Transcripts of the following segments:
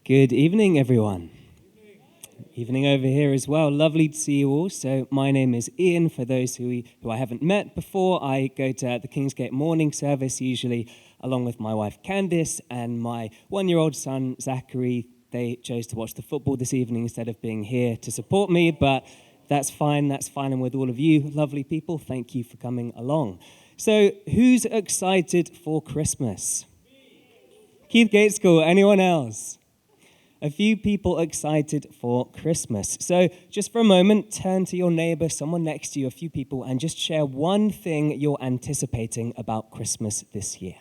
Good evening, everyone. Evening over here as well. Lovely to see you all. So my name is Ian. For those who I haven't met before, I go to the Kingsgate morning service usually along with my wife Candice and my one-year-old son Zachary. They chose to watch the football this evening instead of being here to support me, but that's fine. That's fine. And with all of you lovely people, thank you for coming along. So who's excited for Christmas? Keith Gate School. Anyone else? A few people excited for Christmas. So just for a moment, turn to your neighbor, someone next to you, a few people, and just share one thing you're anticipating about Christmas this year.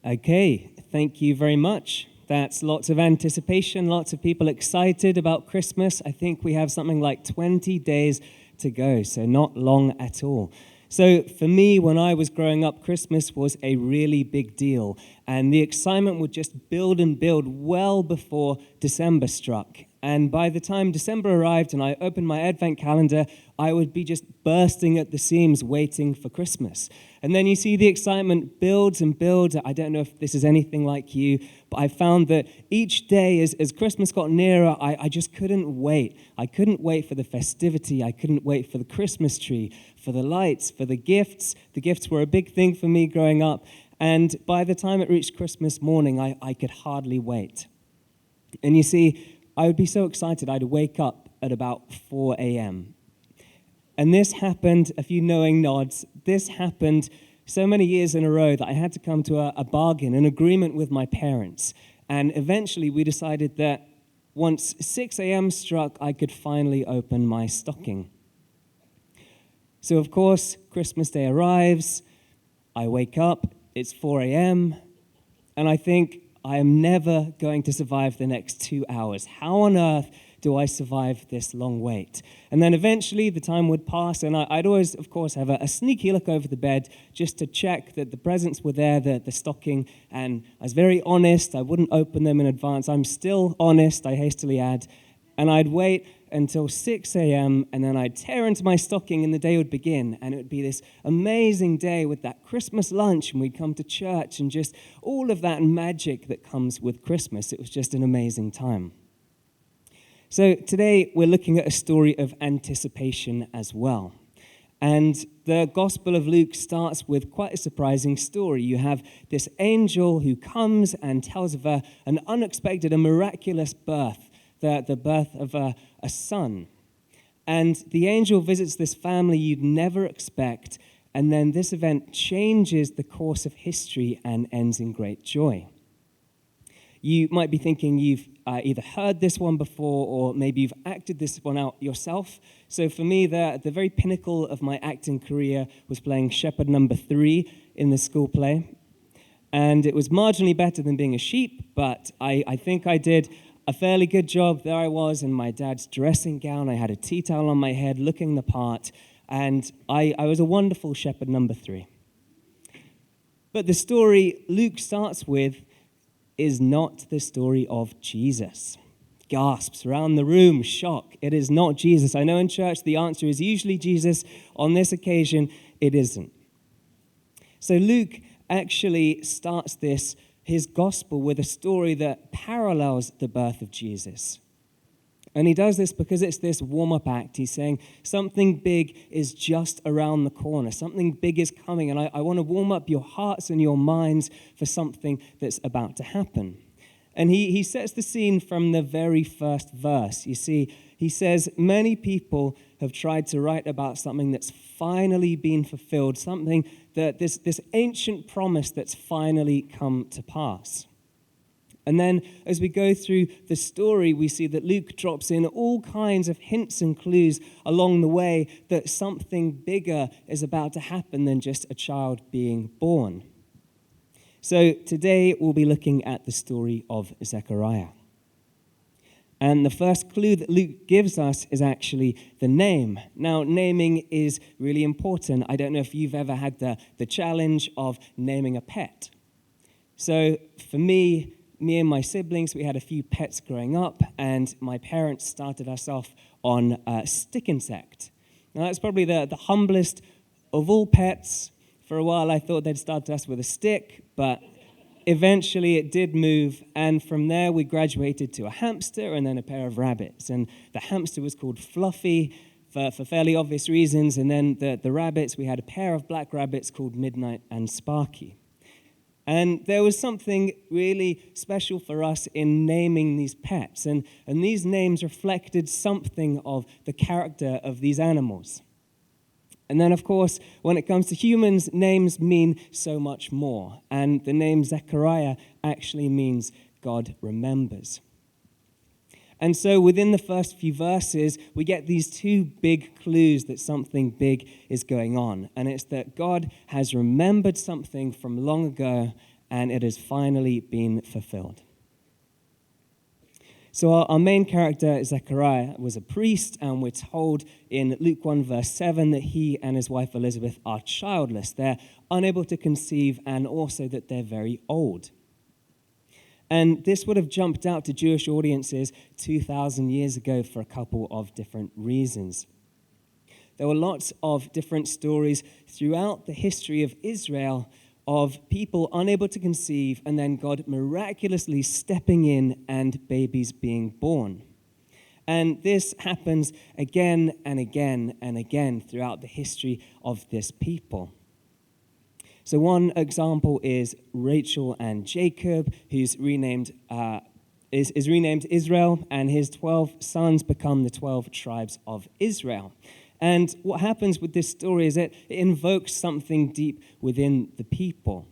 Okay, thank you very much. That's lots of anticipation, lots of people excited about Christmas. I think we have something like 20 days to go, so not long at all. So for me, when I was growing up, Christmas was a really big deal, and the excitement would just build and build well before December struck. And by the time December arrived and I opened my Advent calendar, I would be just bursting at the seams waiting for Christmas. And then you see the excitement builds and builds. I don't know if this is anything like you, but I found that each day as Christmas got nearer, I just couldn't wait. I couldn't wait for the festivity. I couldn't wait for the Christmas tree, for the lights, for the gifts. The gifts were a big thing for me growing up. And by the time it reached Christmas morning, I could hardly wait. And you see, I would be so excited, I'd wake up at about 4 a.m. And this happened, a few knowing nods, this happened so many years in a row that I had to come to a bargain, an agreement with my parents. And eventually we decided that once 6 a.m. struck, I could finally open my stocking. So of course, Christmas Day arrives, I wake up, it's 4 a.m., and I think, I am never going to survive the next 2 hours. How on earth do I survive this long wait? And then eventually the time would pass, and I'd always, of course, have a sneaky look over the bed just to check that the presents were there, the stocking, and I was very honest. I wouldn't open them in advance. I'm still honest, I hastily add. And I'd wait until 6 a.m., and then I'd tear into my stocking, and the day would begin. And it would be this amazing day with that Christmas lunch, and we'd come to church, and just all of that magic that comes with Christmas. It was just an amazing time. So today, we're looking at a story of anticipation as well. And the Gospel of Luke starts with quite a surprising story. You have this angel who comes and tells of an unexpected, a miraculous birth, the birth of a son. And the angel visits this family you'd never expect, and then this event changes the course of history and ends in great joy. You might be thinking you've either heard this one before, or maybe you've acted this one out yourself. So for me, the very pinnacle of my acting career was playing shepherd number 3 in the school play. And it was marginally better than being a sheep, but I think I did a fairly good job. There I was in my dad's dressing gown. I had a tea towel on my head, looking the part, and I was a wonderful shepherd number 3. But the story Luke starts with is not the story of Jesus. Gasps around the room, shock. It is not Jesus. I know in church the answer is usually Jesus. On this occasion, it isn't. So Luke actually starts his gospel with a story that parallels the birth of Jesus. And he does this because it's this warm-up act. He's saying something big is just around the corner. Something big is coming, and I want to warm up your hearts and your minds for something that's about to happen. And he sets the scene from the very first verse. You see, he says, many people have tried to write about something that's finally been fulfilled, something that this ancient promise that's finally come to pass. And then as we go through the story, we see that Luke drops in all kinds of hints and clues along the way that something bigger is about to happen than just a child being born. So today we'll be looking at the story of Zechariah. And the first clue that Luke gives us is actually the name. Now, naming is really important. I don't know if you've ever had the challenge of naming a pet. So for me and my siblings, we had a few pets growing up, and my parents started us off on stick insect. Now, that's probably the humblest of all pets. For a while, I thought they'd start us with a stick, but eventually it did move, and from there we graduated to a hamster and then a pair of rabbits. And the hamster was called Fluffy for fairly obvious reasons, and then the rabbits, we had a pair of black rabbits called Midnight and Sparky. And there was something really special for us in naming these pets, and these names reflected something of the character of these animals. And then, of course, when it comes to humans, names mean so much more. And the name Zechariah actually means God remembers. And so within the first few verses, we get these two big clues that something big is going on. And it's that God has remembered something from long ago, and it has finally been fulfilled. So our main character, Zechariah, was a priest, and we're told in Luke 1, verse 7, that he and his wife Elizabeth are childless. They're unable to conceive, and also that they're very old. And this would have jumped out to Jewish audiences 2,000 years ago for a couple of different reasons. There were lots of different stories throughout the history of Israel of people unable to conceive, and then God miraculously stepping in and babies being born. And this happens again and again and again throughout the history of this people. So one example is Rachel and Jacob, who's renamed is renamed Israel, and his 12 sons become the 12 tribes of Israel. And what happens with this story is it invokes something deep within the people.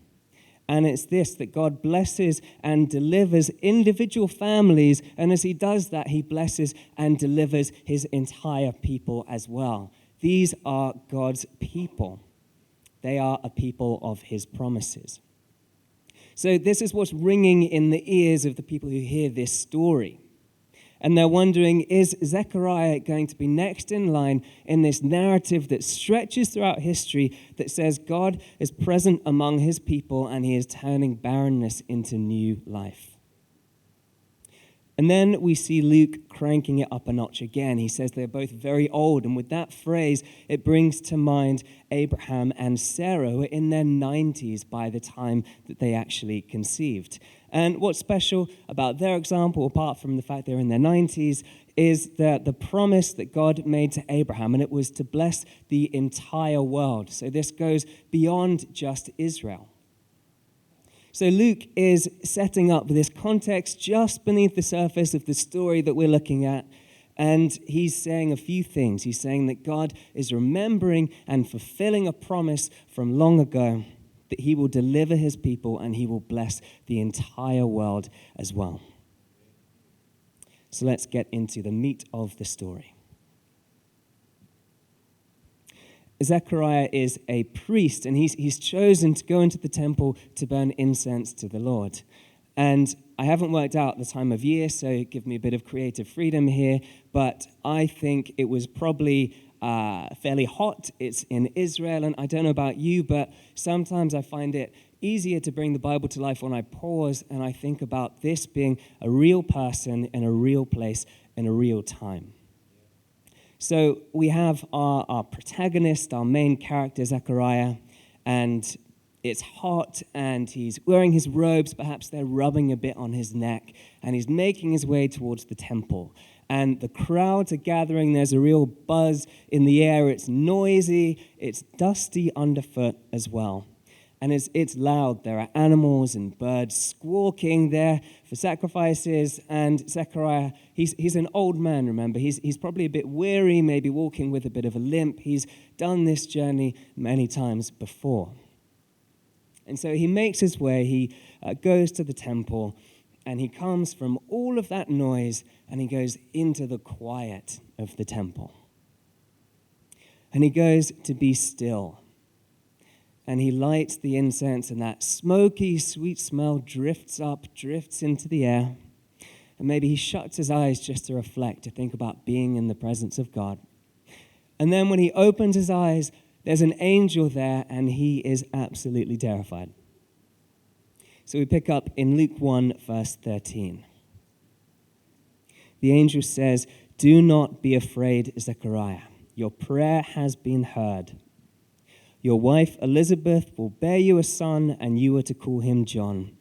And it's this, that God blesses and delivers individual families, and as he does that, he blesses and delivers his entire people as well. These are God's people. They are a people of his promises. So this is what's ringing in the ears of the people who hear this story. And they're wondering, is Zechariah going to be next in line in this narrative that stretches throughout history that says God is present among his people and he is turning barrenness into new life? And then we see Luke cranking it up a notch again. He says they're both very old, and with that phrase, it brings to mind Abraham and Sarah, who were in their 90s by the time that they actually conceived. And what's special about their example, apart from the fact they're in their 90s, is that the promise that God made to Abraham, and it was to bless the entire world. So this goes beyond just Israel. So Luke is setting up this context just beneath the surface of the story that we're looking at, and he's saying a few things. He's saying that God is remembering and fulfilling a promise from long ago, that he will deliver his people and he will bless the entire world as well. So let's get into the meat of the story. Zechariah is a priest, and he's chosen to go into the temple to burn incense to the Lord. And I haven't worked out the time of year, so give me a bit of creative freedom here, but I think it was probably fairly hot. It's in Israel, and I don't know about you, but sometimes I find it easier to bring the Bible to life when I pause and I think about this being a real person in a real place in a real time. So we have our protagonist, our main character, Zechariah, and it's hot, and he's wearing his robes. Perhaps they're rubbing a bit on his neck, and he's making his way towards the temple. And the crowds are gathering. There's a real buzz in the air. It's noisy. It's dusty underfoot as well. And it's loud. There are animals and birds squawking there for sacrifices. And Zechariah, he's an old man, remember. He's probably a bit weary, maybe walking with a bit of a limp. He's done this journey many times before. And so he makes his way. He goes to the temple, and he comes from all of that noise, and he goes into the quiet of the temple. And he goes to be still. And he lights the incense, and that smoky, sweet smell drifts up, drifts into the air. and maybe he shuts his eyes just to reflect, to think about being in the presence of God. And then when he opens his eyes, there's an angel there, and he is absolutely terrified. So we pick up in Luke 1, verse 13. The angel says, "Do not be afraid, Zechariah. Your prayer has been heard. Your wife Elizabeth will bear you a son, and you are to call him John.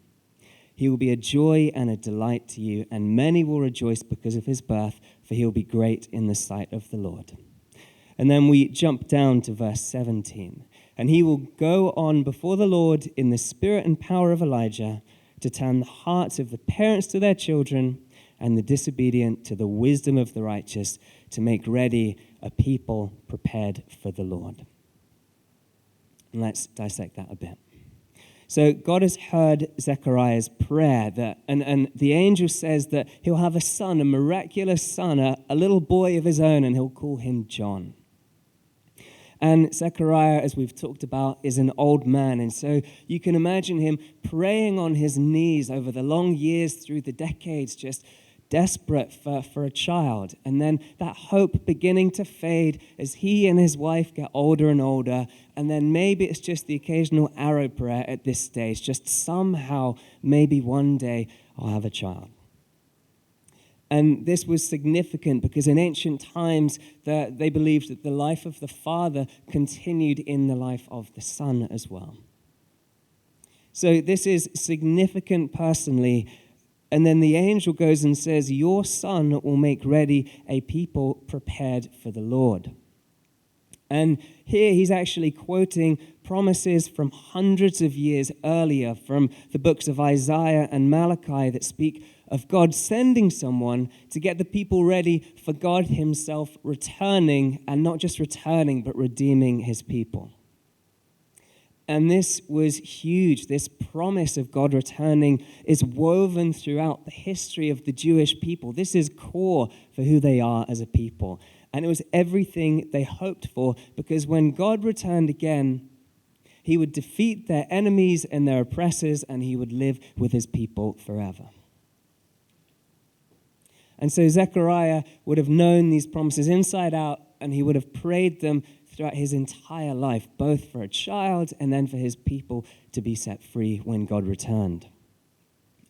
He will be a joy and a delight to you, and many will rejoice because of his birth, for he will be great in the sight of the Lord." And then we jump down to verse 17. "And he will go on before the Lord in the spirit and power of Elijah, to turn the hearts of the parents to their children and the disobedient to the wisdom of the righteous, to make ready a people prepared for the Lord." And let's dissect that a bit. So God has heard Zechariah's prayer, and the angel says that he'll have a son, a miraculous son, a little boy of his own, and he'll call him John. And Zechariah, as we've talked about, is an old man. And so you can imagine him praying on his knees over the long years through the decades, just desperate for a child. And then that hope beginning to fade as he and his wife get older and older. And then maybe it's just the occasional arrow prayer at this stage, just somehow, maybe one day I'll have a child. And this was significant because in ancient times, they believed that the life of the father continued in the life of the son as well. So this is significant personally. And then the angel goes and says, "Your son will make ready a people prepared for the Lord." And here he's actually quoting promises from hundreds of years earlier from the books of Isaiah and Malachi that speak of God sending someone to get the people ready for God himself returning, and not just returning, but redeeming his people. And this was huge. This promise of God returning is woven throughout the history of the Jewish people. This is core for who they are as a people. And it was everything they hoped for, because when God returned again, he would defeat their enemies and their oppressors, and he would live with his people forever. And so Zechariah would have known these promises inside out, and he would have prayed them throughout his entire life, both for a child and then for his people to be set free when God returned.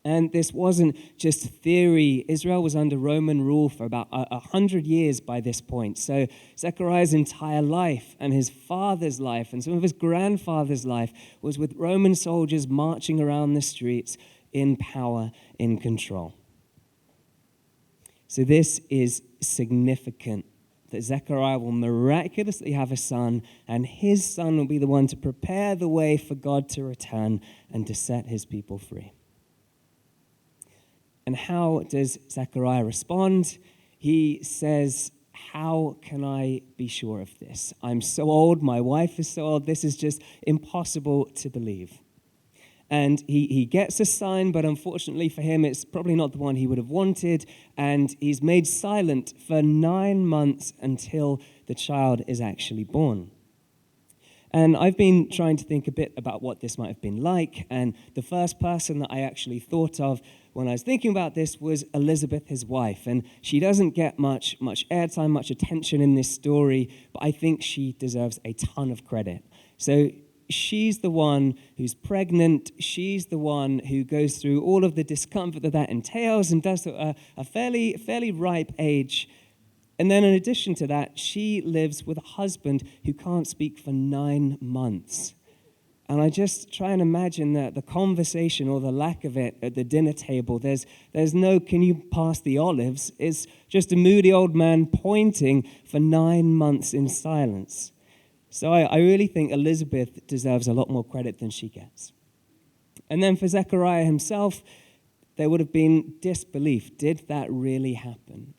And this wasn't just theory. Israel was under Roman rule for about 100 years by this point. So Zechariah's entire life and his father's life and some of his grandfather's life was with Roman soldiers marching around the streets in power, in control. So this is significant, that Zechariah will miraculously have a son, and his son will be the one to prepare the way for God to return and to set his people free. And how does Zechariah respond? He says, "How can I be sure of this? I'm so old, my wife is so old, this is just impossible to believe." And he gets a sign, but unfortunately for him, it's probably not the one he would have wanted. And he's made silent for 9 months until the child is actually born. And I've been trying to think a bit about what this might have been like. And the first person that I actually thought of when I was thinking about this was Elizabeth, his wife. And she doesn't get much airtime, much attention in this story, but I think she deserves a ton of credit. So she's the one who's pregnant. She's the one who goes through all of the discomfort that entails and does at a fairly ripe age. And then in addition to that, she lives with a husband who can't speak for 9 months. And I just try and imagine the conversation or the lack of it at the dinner table. There's no, "Can you pass the olives?" It's just a moody old man pointing for 9 months in silence. So I really think Elizabeth deserves a lot more credit than she gets. And then for Zechariah himself, there would have been disbelief. Did that really happen?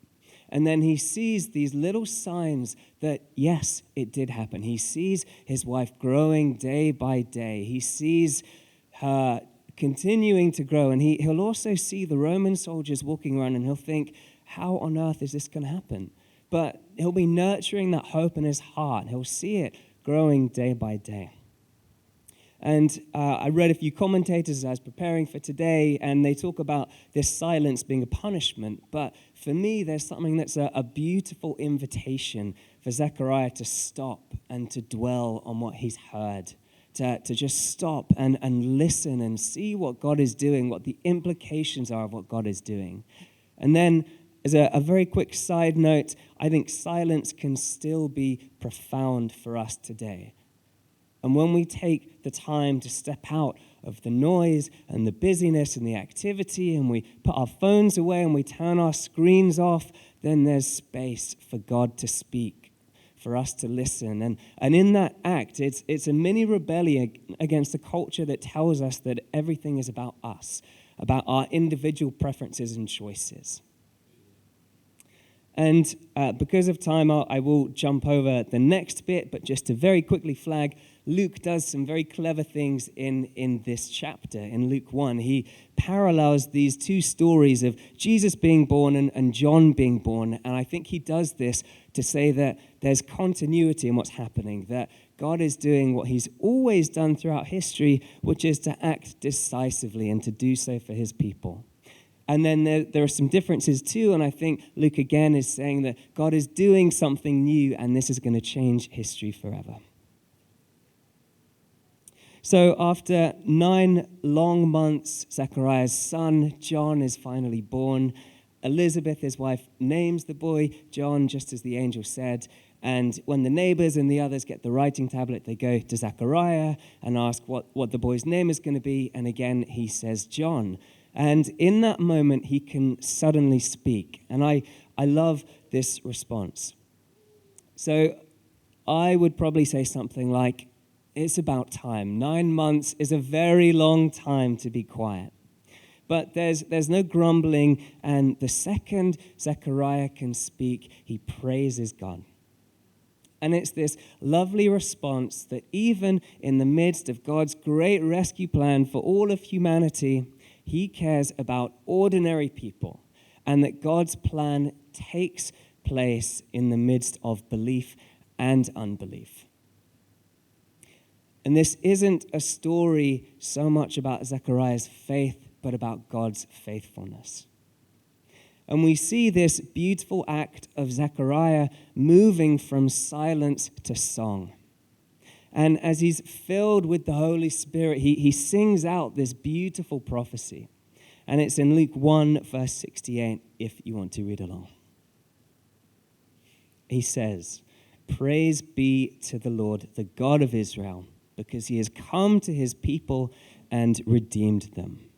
And then he sees these little signs that, yes, it did happen. He sees his wife growing day by day. He sees her continuing to grow. And he'll also see the Roman soldiers walking around, and he'll think, how on earth is this going to happen? But he'll be nurturing that hope in his heart. He'll see it growing day by day. And I read a few commentators as I was preparing for today, and they talk about this silence being a punishment. But for me, there's something that's a beautiful invitation for Zechariah to stop and to dwell on what he's heard, to just stop and listen and see what God is doing, what the implications are of what God is doing. And then, as a very quick side note, I think silence can still be profound for us today. And when we take the time to step out of the noise and the busyness and the activity, and we put our phones away and we turn our screens off, then there's space for God to speak, for us to listen. And in that act, it's a mini rebellion against the culture that tells us that everything is about us, about our individual preferences and choices. And because of time, I will jump over the next bit, but just to very quickly flag, Luke does some very clever things in this chapter. In Luke 1, he parallels these two stories of Jesus being born and John being born. And I think he does this to say that there's continuity in what's happening, that God is doing what he's always done throughout history, which is to act decisively and to do so for his people. And then there are some differences too, and I think Luke again is saying that God is doing something new, and this is going to change history forever. So after 9 long months, Zechariah's son, John, is finally born. Elizabeth, his wife, names the boy John, just as the angel said. And when the neighbors and the others get the writing tablet, they go to Zechariah and ask what the boy's name is going to be. And again, he says John. And in that moment, he can suddenly speak. And I love this response. So I would probably say something like, it's about time. 9 months is a very long time to be quiet. But there's no grumbling. And the second Zechariah can speak, he praises God. And it's this lovely response that even in the midst of God's great rescue plan for all of humanity, he cares about ordinary people, and that God's plan takes place in the midst of belief and unbelief. And this isn't a story so much about Zechariah's faith, but about God's faithfulness. And we see this beautiful act of Zechariah moving from silence to song. And as he's filled with the Holy Spirit, he sings out this beautiful prophecy. And it's in Luke 1, verse 68, if you want to read along. He says, "Praise be to the Lord, the God of Israel, because he has come to his people and redeemed them.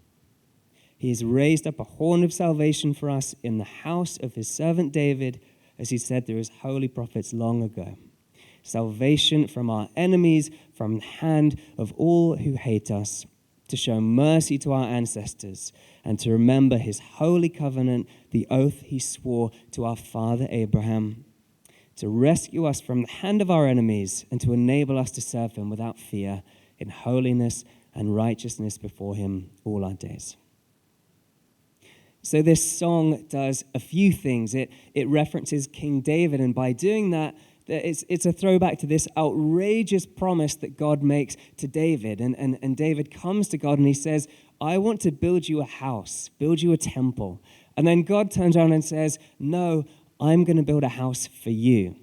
He has raised up a horn of salvation for us in the house of his servant David, as he said through his holy prophets long ago. Salvation from our enemies, from the hand of all who hate us, to show mercy to our ancestors, and to remember his holy covenant, the oath he swore to our father Abraham, to rescue us from the hand of our enemies, and to enable us to serve him without fear, in holiness and righteousness before him all our days." So this song does a few things. It references King David, and by doing that, it's a throwback to this outrageous promise that God makes to David. And David comes to God and he says, "I want to build you a house, build you a temple." And then God turns around and says, "No, I'm going to build a house for you."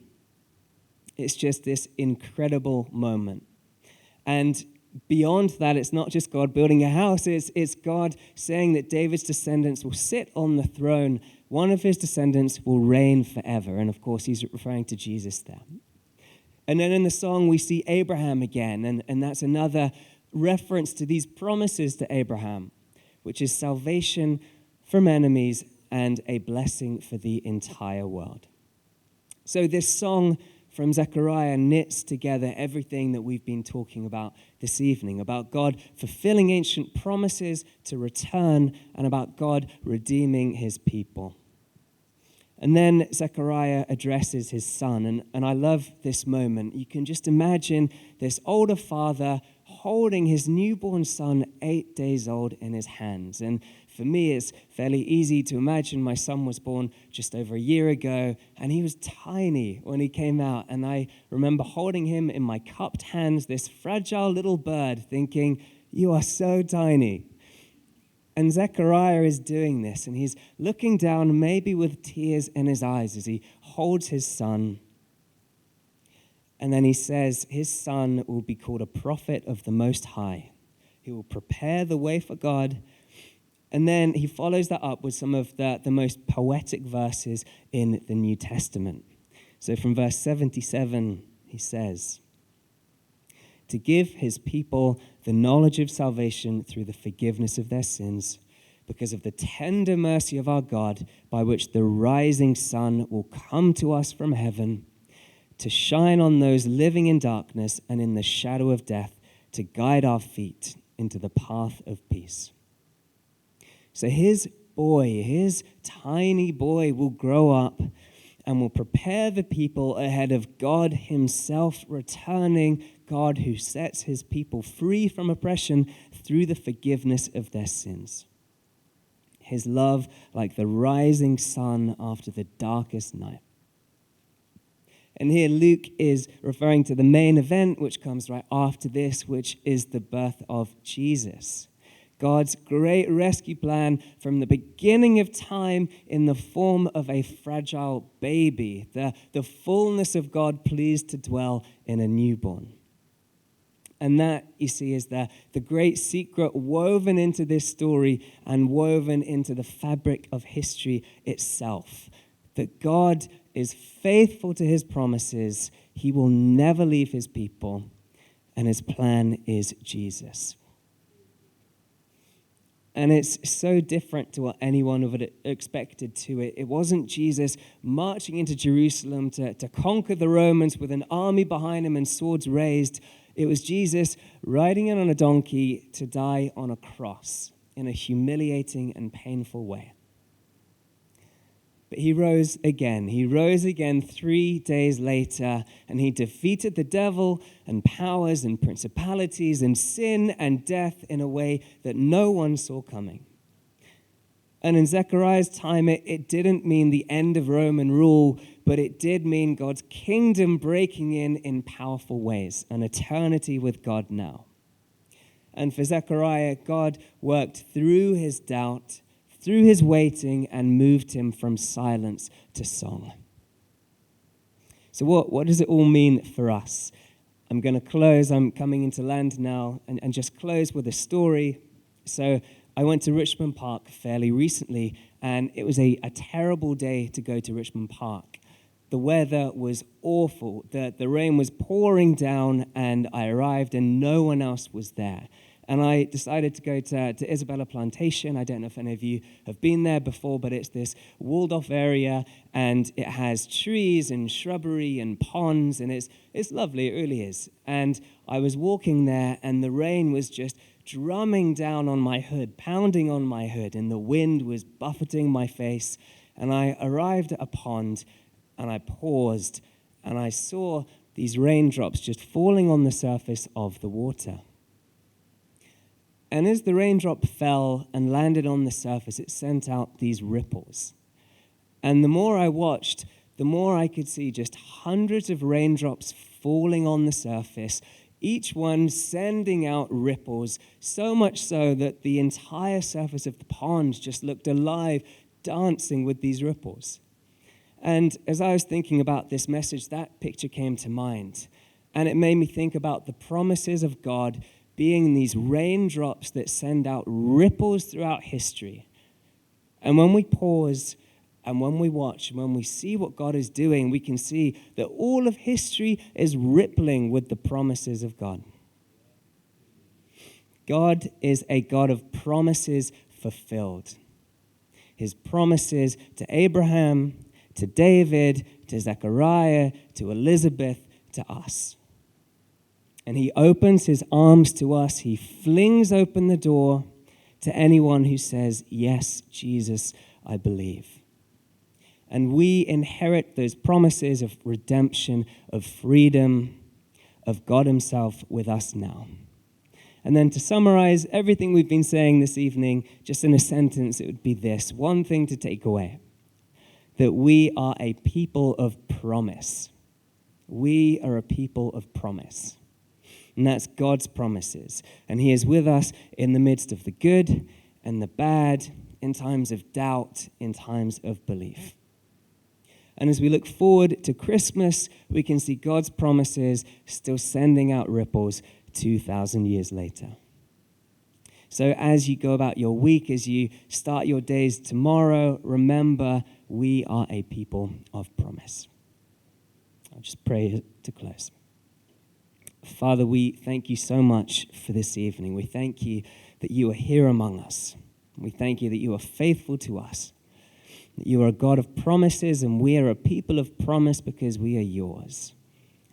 It's just this incredible moment. And beyond that, it's not just God building a house, it's God saying that David's descendants will sit on the throne. One of his descendants will reign forever. And of course, he's referring to Jesus there. And then in the song, we see Abraham again. And that's another reference to these promises to Abraham, which is salvation from enemies and a blessing for the entire world. So this song from Zechariah knits together everything that we've been talking about this evening, about God fulfilling ancient promises to return, and about God redeeming his people. And then Zechariah addresses his son, and I love this moment. You can just imagine this older father holding his newborn son, 8 days old, in his hands. And For me, it's fairly easy to imagine my son was born just over a year ago, and he was tiny when he came out. And I remember holding him in my cupped hands, this fragile little bird, thinking, "You are so tiny." And Zechariah is doing this, and he's looking down, maybe with tears in his eyes, as he holds his son. And then he says his son will be called a prophet of the Most High. He will prepare the way for God. And then he follows that up with some of the most poetic verses in the New Testament. So from verse 77, he says, "To give his people the knowledge of salvation through the forgiveness of their sins, because of the tender mercy of our God, by which the rising sun will come to us from heaven, to shine on those living in darkness and in the shadow of death, to guide our feet into the path of peace." So his tiny boy, will grow up and will prepare the people ahead of God himself returning, God who sets his people free from oppression through the forgiveness of their sins. His love like the rising sun after the darkest night. And here Luke is referring to the main event, which comes right after this, which is the birth of Jesus. God's great rescue plan from the beginning of time in the form of a fragile baby, the fullness of God pleased to dwell in a newborn. And that, you see, is the great secret woven into this story and woven into the fabric of history itself. That God is faithful to his promises. He will never leave his people. And his plan is Jesus. And it's so different to what anyone would have expected to it. It wasn't Jesus marching into Jerusalem to conquer the Romans with an army behind him and swords raised. It was Jesus riding in on a donkey to die on a cross in a humiliating and painful way. But he rose again. He rose again 3 days later, and he defeated the devil and powers and principalities and sin and death in a way that no one saw coming. And in Zechariah's time, it didn't mean the end of Roman rule, but it did mean God's kingdom breaking in powerful ways, an eternity with God now. And for Zechariah, God worked through his doubt, through his waiting, and moved him from silence to song. So what does it all mean for us? I'm going to close. I'm coming into land now and just close with a story. So I went to Richmond Park fairly recently, and it was a terrible day to go to Richmond Park. The weather was awful. The rain was pouring down, and I arrived, and no one else was there. And I decided to go to Isabella Plantation. I don't know if any of you have been there before, but it's this walled-off area, and it has trees and shrubbery and ponds, and it's lovely. It really is. And I was walking there, and the rain was just drumming down on my hood, pounding on my hood, and the wind was buffeting my face. And I arrived at a pond, and I paused, and I saw these raindrops just falling on the surface of the water. And as the raindrop fell and landed on the surface, it sent out these ripples. And the more I watched, the more I could see just hundreds of raindrops falling on the surface, each one sending out ripples, so much so that the entire surface of the pond just looked alive, dancing with these ripples. And as I was thinking about this message, that picture came to mind. And it made me think about the promises of God being these raindrops that send out ripples throughout history. And when we pause and when we watch, when we see what God is doing, we can see that all of history is rippling with the promises of God. God is a God of promises fulfilled. His promises to Abraham, to David, to Zechariah, to Elizabeth, to us. And he opens his arms to us. He flings open the door to anyone who says, "Yes, Jesus, I believe." And we inherit those promises of redemption, of freedom, of God himself with us now. And then to summarize everything we've been saying this evening, just in a sentence, it would be this. One thing to take away, that we are a people of promise. We are a people of promise. And that's God's promises. And he is with us in the midst of the good and the bad, in times of doubt, in times of belief. And as we look forward to Christmas, we can see God's promises still sending out ripples 2,000 years later. So as you go about your week, as you start your days tomorrow, remember, we are a people of promise. I'll just pray to close. Father, we thank you so much for this evening. We thank you that you are here among us. We thank you that you are faithful to us, that you are a God of promises, and we are a people of promise because we are yours.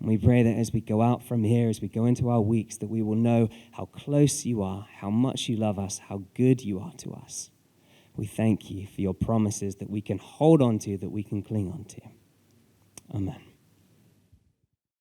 And we pray that as we go out from here, as we go into our weeks, that we will know how close you are, how much you love us, how good you are to us. We thank you for your promises that we can hold on to, that we can cling on to. Amen.